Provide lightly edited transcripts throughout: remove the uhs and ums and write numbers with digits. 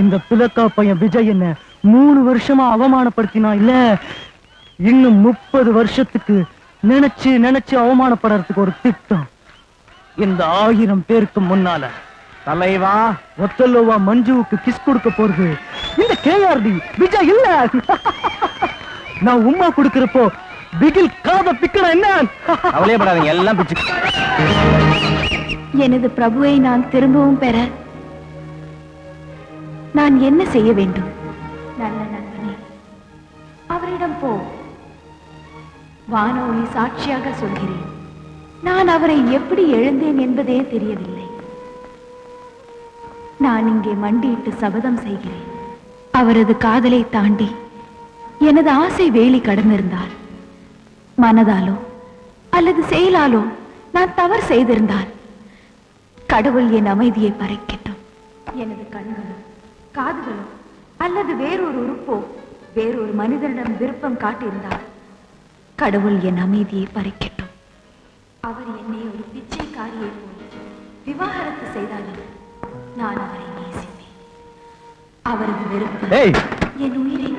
இந்த பிளக்கா பையன் விஜய் என்ன 3 வருஷமா அவமானப்படுத்தினா இல்ல, இன்னும் 30 வருஷத்துக்கு நினைச்சு நினைச்சு அவமானப்படுறதுக்கு ஒரு திட்டம். இந்த 1000 பேருக்கு முன்னால தலைவா ஒத்தல்லோவா மஞ்சுவுக்கு கிஸ் கொடுக்க போறது இந்த கேஆர்டி விஜய் இல்ல. நான் உம்மா கொடுக்கிறப்போ பிகில் காத பிக்கற என்ன? கவலையப்படாதீங்க, எல்லாம் பிச்சு. எனது பிரபுவை நான் திரும்பவும் பெற நான் என்ன செய்ய வேண்டும்? நல்ல நண்பனே, அவரிடம் போ. வானொலி சாட்சியாக சொல்கிறேன், நான் அவரை எப்படி எழுந்தேன் என்பதே தெரியவில்லை. நான் இங்கே மண்டியிட்டு சபதம் செய்கிறேன், அவரது காதலை தாண்டி எனது ஆசை வேலி கடந்திருந்தால், மனதாலோ அல்லது செயலாலோ நான் தவறு செய்திருந்தால், கடவுள் என் அமைதியை பறிக்கட்டும். எனது கண்களோ காதுகளோ அல்லது வேறொரு உறுப்போ வேறொரு மனிதனிடம் விருப்பம் காட்டியிருந்தால், கடவுள் என் அமைதியை பறிக்கட்டும். அவர் என்னை ஒரு பிச்சைக்காரியை போல் விவாகரத்து செய்தாலும் நான் அவரை நேசிப்பேன். அவரது விருப்பம் என் உயிரை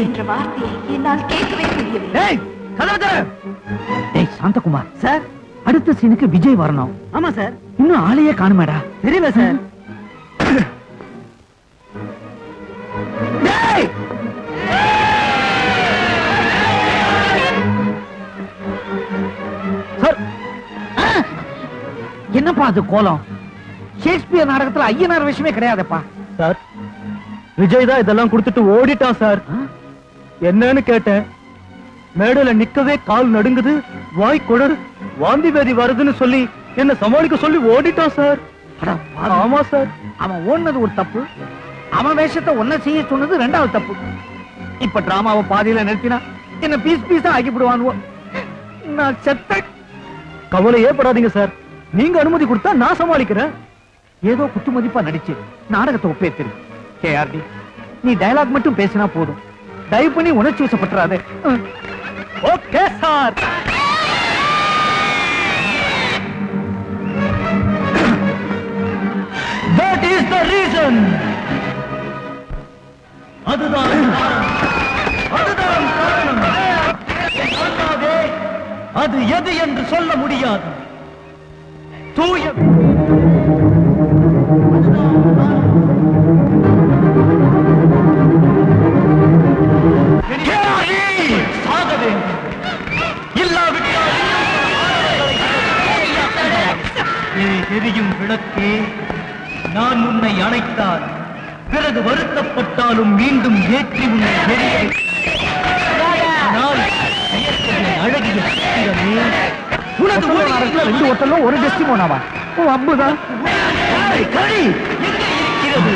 என்ற வார்த்தையை என்னால் கேட்கவே முடியவில்லை. சாந்தகுமார் சார், அடுத்த சீனுக்கு விஜய் வரணும். ஆமா சார், இன்னும் ஆளையே காணுமேடா. தெரியல சார். என்னப்பா அது கோலம்? ஷேக்ஸ்பியர் நாடகத்துல ஐயனார் விஷயமே கிடையாதுப்பா. சார், விஜய் தான் இதெல்லாம் கொடுத்துட்டு ஓடிட்டான் சார். என்னன்னு கேட்டேன். மேடையில நிக்கவே கால் நடுங்குது, வாய் குடர், வாந்தி வேதி வருதுன்னு சொல்லி என்ன சமாளிக்க சொல்லி ஓடிட்டான் சார். ஆமா சார், அவன் ஓடுனது ஒரு தப்பு, அவன் வேஷத்தை ஒன்ன செய்ய சொன்னது 2வது தப்பு. இப்ப டிராமாவை பாதியில நிறுத்தினா என்ன பீஸ் பீஸா ஆக்கிவிடுவானுவோ. நான் செத்த. கவலையே படாதீங்க சார், நீங்க அனுமதி கொடுத்தா நான் சமாளிக்கிறேன். ஏதோ குத்து மதிப்பா நடிச்சு நாடகத்தை ஒப்பேத்திரு. கேஆர்டி, நீ டயலாக் மட்டும் பேசினா போதும், தயவு பண்ணி உணர்ச்சி வசப்பட்டுறாதே. Okay sir. That is the reason. அதுதான் காரணம். அது எது என்று சொல்ல முடியாது. தூய சாக வேண்டும். இல்லாவிட்டால் தெரியும் விளக்கே, நான் உன்னை அணைத்தால் பிறகு வருத்தப்பட்டாலும் மீண்டும் ஏற்றி உன்னை அழகிய உனது 2 ஒட்டலும் ஒரு டெஸ்டி போனாவா? ஓ அம்புதான். கடி எங்கே இருக்கிறது?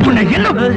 உன்னை என்ன பண்ற?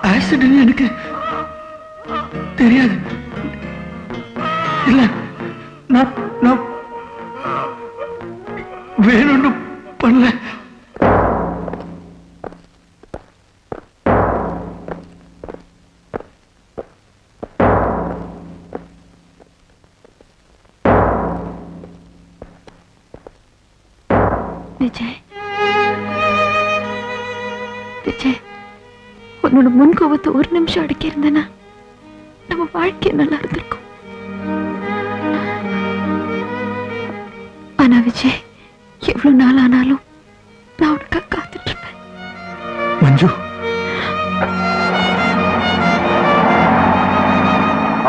ஆக்சிடென்ட் எனக்கு தெரியாது. இல்ல, நான் வேணும்னு பண்ணல. விஜய், விஜய், உன்னோட முன்கோபத்தை ஒரு நிமிஷம் அடக்கி இருந்தேன்னா நம்ம வாழ்க்கை நல்லா இருந்திருக்கும். ஆனா விஜய், எவ்வளவு நாள் ஆனாலும் நான் உனக்காக காத்துட்டு இருப்பேன். மஞ்சு,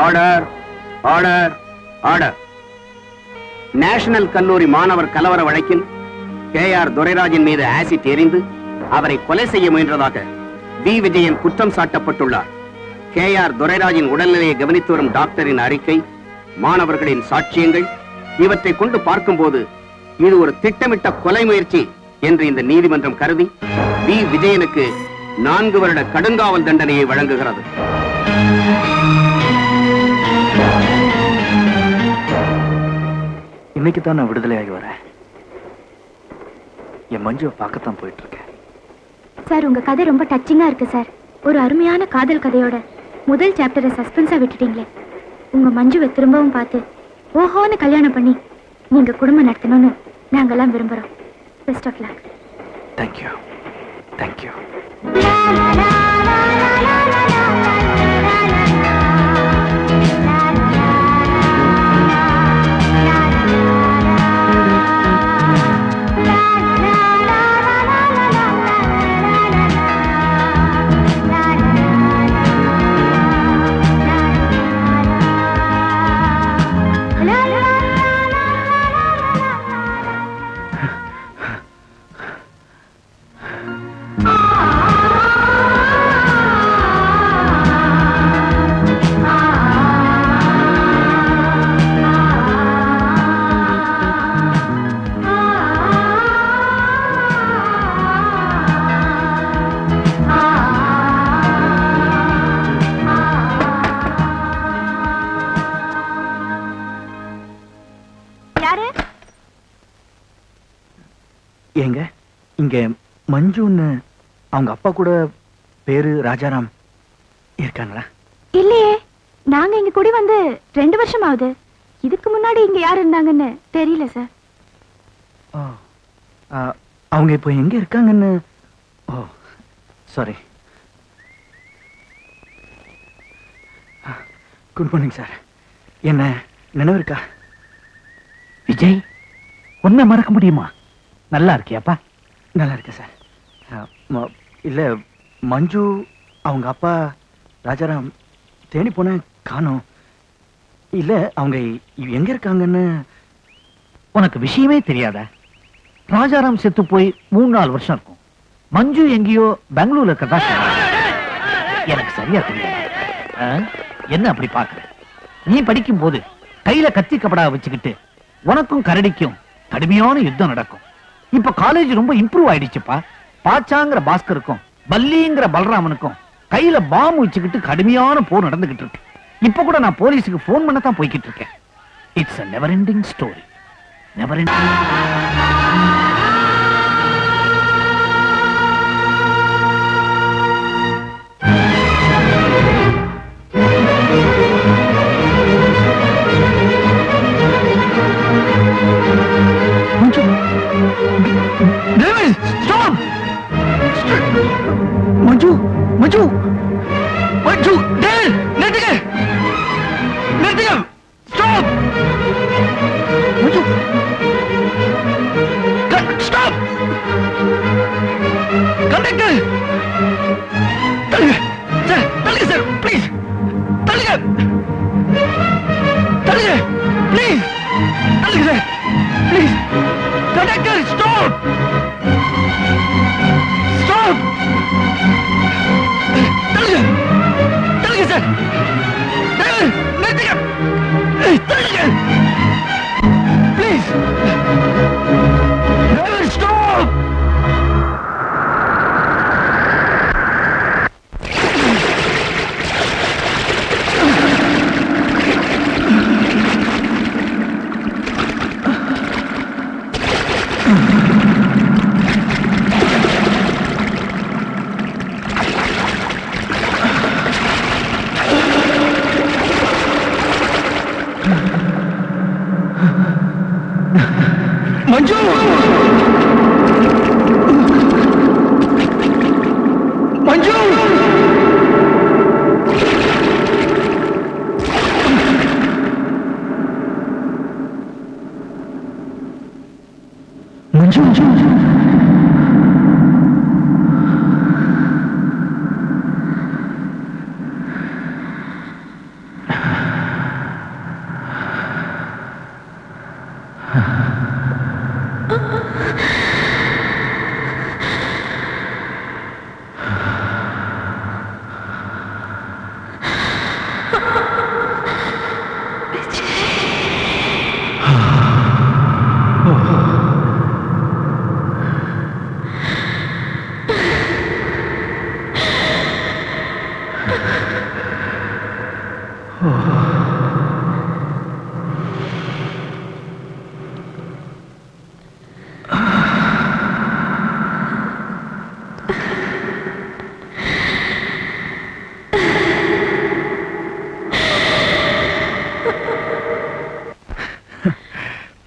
ஆர்டர், ஆர்டர், ஆர்டர். நேஷனல் கல்லூரி மாணவர் கலவர வழக்கில் KR துரைராஜின் மீது ஆசிட் எறிந்து அவரை கொலை செய்ய முயன்றதாக வி விஜயன் குற்றம் சாட்டப்பட்டுள்ளார். KR துரைராஜின் உடல்நிலையை கவனித்து வரும் டாக்டரின் அறிக்கை, மாணவர்களின் சாட்சியங்கள் இவற்றை கொண்டு பார்க்கும்போது இது ஒரு திட்டமிட்ட கொலை முயற்சி என்று இந்த நீதிமன்றம் கருதி வி விஜயனுக்கு 4 வருட கடுங்காவல் தண்டனையை வழங்குகிறது. இன்னைக்கு தான் நான் விடுதலையாகி வரேன். என் மஞ்சுவை பார்க்கத்தான் போயிட்டு இருக்கேன். சார், உங்க கதை ரொம்ப டச்சிங்கா இருக்கு சார். ஒரு அருமையான காதல் கதையோட முதல் சாப்டரை சஸ்பென்ஸா விட்டுட்டீங்களே. உங்க மஞ்சுவை திரும்பவும் பார்த்து ஓஹோன்னு கல்யாணம் பண்ணி நீங்க குடும்பம் நடத்தணும்னு நாங்கெல்லாம் விரும்புறோம். Best of luck. Thank you, thank you. ஏங்க, இங்க மஞ்சுன்னு அவங்க அப்பா கூட பேரு ராஜாராம் இருக்காங்களா? இல்லையே, நாங்க இங்க குடி வந்து 2 வருஷம் ஆகுது. இதுக்கு முன்னாடி இங்க யார் இருந்தாங்கன்னு தெரியல சார். அவங்க இப்போ எங்க இருக்காங்கன்னு? ஓ, சாரி. Good morning sir. என்ன நினைவு இருக்கா? விஜய், உன்னை மறக்க முடியுமா? நல்லா இருக்கியாப்பா? நல்லா இருக்கேன் சார். இல்ல, மஞ்சு அவங்க அப்பா ராஜாராம் தேடி போன காணோம். இல்ல, அவங்க எங்க இருக்காங்கன்னு உனக்கு விஷயமே தெரியாதா? ராஜாராம் செத்து போய் 3-4 வருஷம் இருக்கும். மஞ்சு எங்கேயோ பெங்களூர்ல இருக்கதா எனக்கு சரியா தெரியாது. என்ன அப்படி பாக்குற? நீ படிக்கும் போது கையில கத்தி கபடா வச்சுக்கிட்டு உனக்கும் கரடிக்கும் கடுமையான யுத்தம் நடக்கும். இப்ப காலேஜ் ரொம்ப இம்ப்ரூவ் ஆயிடுச்சுப்பா. பாச்சாங்கிற பாஸ்கருக்கும் பல்லிங்கிற பலராமனுக்கும் கையில பாம்பு வச்சுக்கிட்டு கடுமையான போர் நடந்துகிட்டு இருக்கு. இப்ப கூட நான் போலீஸுக்கு போன் பண்ணத்தான் போய்கிட்டு இருக்கேன். It's a never ending story. never ending. David, stop! Manju Manju Manju டேல் நிறுத்துங்க நிறுத்துங்க ஸ்டாப் மஞ்சு ஸ்டாப் கண்டக்டர் தள்ளுங்க சார் தள்ளுங்க சார் ப்ளீஸ் தள்ளுங்க தள்ளுங்க ப்ளீஸ் தள்ளுங்க sir please conductor stop stop தள்ளுங்க தள்ளுங்க சார் நிறுத்துங்க தள்ளுங்க ப்ளீஸ் ஸ்டாப் மஞ்சு மஞ்சு மஞ்சு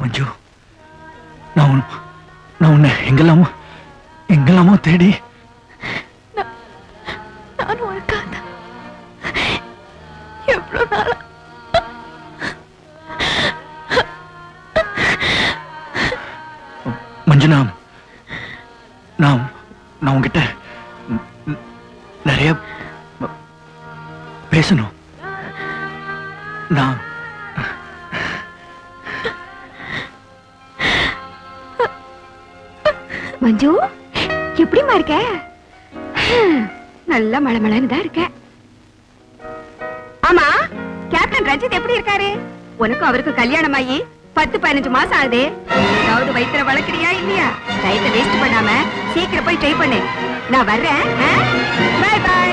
மஞ்சு நான் உன்னை எங்கெல்லாமோ தேடி நான் உனக்காக எவ்வளவு நாளா மஞ்சு நான் உன்கிட்ட நிறைய பேசணும் நான் மஞ்சு எப்படிமா இருக்க நல்ல மழமழன்னு தான் இருக்க ஆமா கேப்டன் ரஞ்சித் எப்படி இருக்காரு உனக்கும் அவருக்கு கல்யாணம் ஆகி 10-15 மாசம் ஆகுது ஏதாவது வயித்துல வளர்க்கிறியா இல்லையா டயத்தை வேஸ்ட் பண்ணாம சீக்கிரம் போய் ட்ரை பண்ணு நான் வர்றேன் பை பை